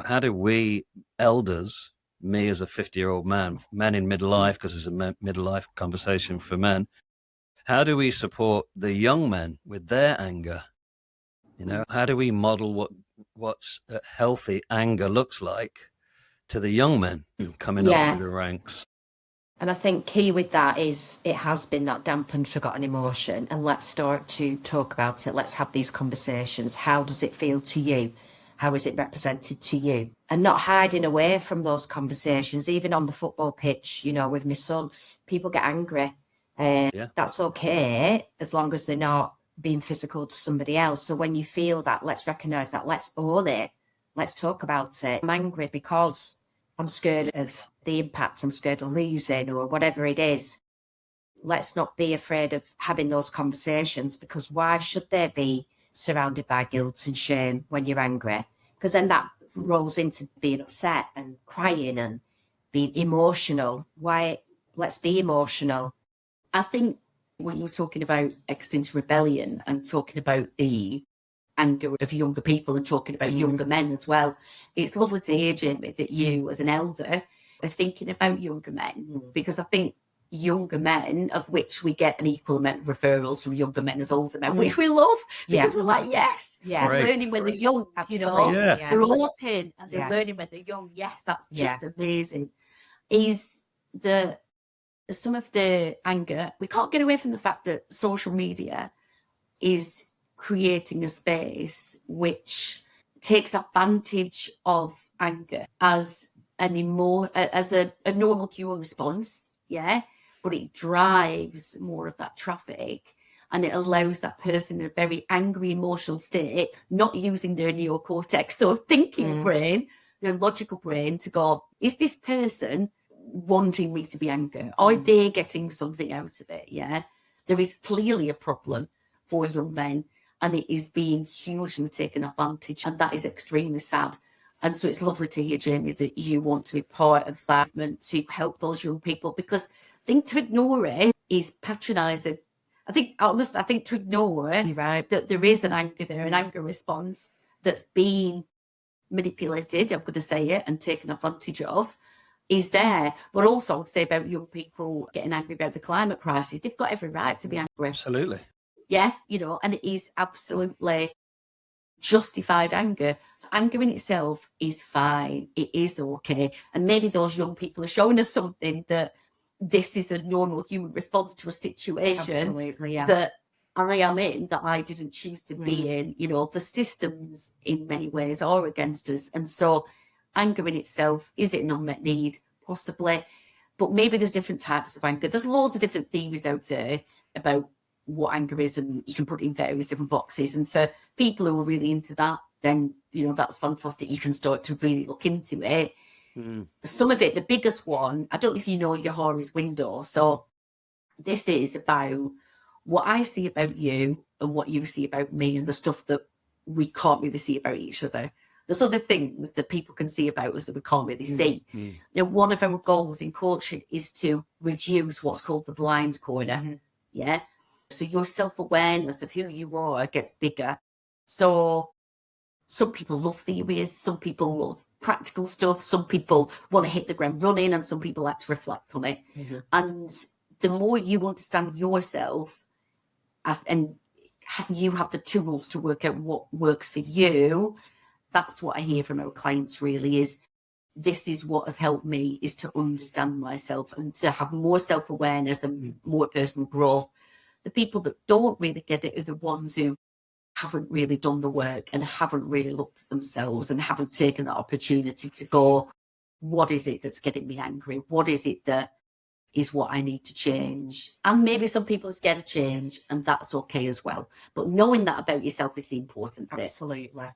How do we elders, me as a 50-year-old man, men in midlife, because it's a midlife conversation for men, how do we support the young men with their anger? How do we model what's healthy anger looks like to the young men coming up through the ranks? And I think key with that is it has been that dampened, forgotten emotion. And let's start to talk about it. Let's have these conversations. How does it feel to you? How is it represented to you? And not hiding away from those conversations, even on the football pitch, with my son, people get angry. That's okay, as long as they're not being physical to somebody else. So when you feel that, let's recognize that, let's own it. Let's talk about it. I'm angry because I'm scared of the impact, I'm scared of losing or whatever it is. Let's not be afraid of having those conversations, because why should they be surrounded by guilt and shame when you're angry? Because then that rolls into being upset and crying and being emotional. Why? Let's be emotional. I think when you were talking about extinction rebellion and talking about the anger of younger people and talking about younger men as well, it's lovely to hear, Jamie, that you as an elder are thinking about younger men, because I think younger men, of which we get an equal amount of referrals from younger men as older men, which we love, because we're like, they're learning when they're young, they're open and they're learning when they're young. Yes, that's just amazing. Is some of the anger, we can't get away from the fact that social media is creating a space which takes advantage of anger as a normal human response, but it drives more of that traffic, and it allows that person in a very angry emotional state, not using their neocortex, so thinking brain, their logical brain, to go, is this person wanting me to be angry? Are they getting something out of it? There is clearly a problem for young men, and it is being hugely taken advantage, and that is extremely sad. And so it's lovely to hear, Jamie, that you want to be part of that movement to help those young people, because I think to ignore it is patronising. I think to ignore it, that there is an anger there, an anger response that's being manipulated, I'm going to say it, and taken advantage of, is there. But also I would say about young people getting angry about the climate crisis, they've got every right to be angry. Absolutely. And it is absolutely justified anger. So anger in itself is fine. It is okay. And maybe those young people are showing us something, that this is a normal human response to a situation that I am in, that I didn't choose to be in. The systems in many ways are against us. And so anger in itself, is it an unmet need? Possibly. But maybe there's different types of anger. There's loads of different theories out there about what anger is, and you can put it in various different boxes. And for people who are really into that, then, that's fantastic. You can start to really look into it. Some of it, the biggest one, I don't know if you know Johari's window. So this is about what I see about you and what you see about me, and the stuff that we can't really see about each other. There's other things that people can see about us that we can't really see. One of our goals in coaching is to reduce what's called the blind corner. So your self-awareness of who you are gets bigger. So some people love theories, some people love practical stuff, some people want to hit the ground running, and some people like to reflect on it. And the more you understand yourself, and you have the tools to work out what works for you, that's what I hear from our clients really is, this is what has helped me, is to understand myself and to have more self-awareness and more personal growth. The people that don't really get it are the ones who haven't really done the work and haven't really looked at themselves and haven't taken that opportunity to go, what is it that's getting me angry? What is it that is what I need to change? And maybe some people are scared of change, and that's okay as well. But knowing that about yourself is the important bit. Absolutely.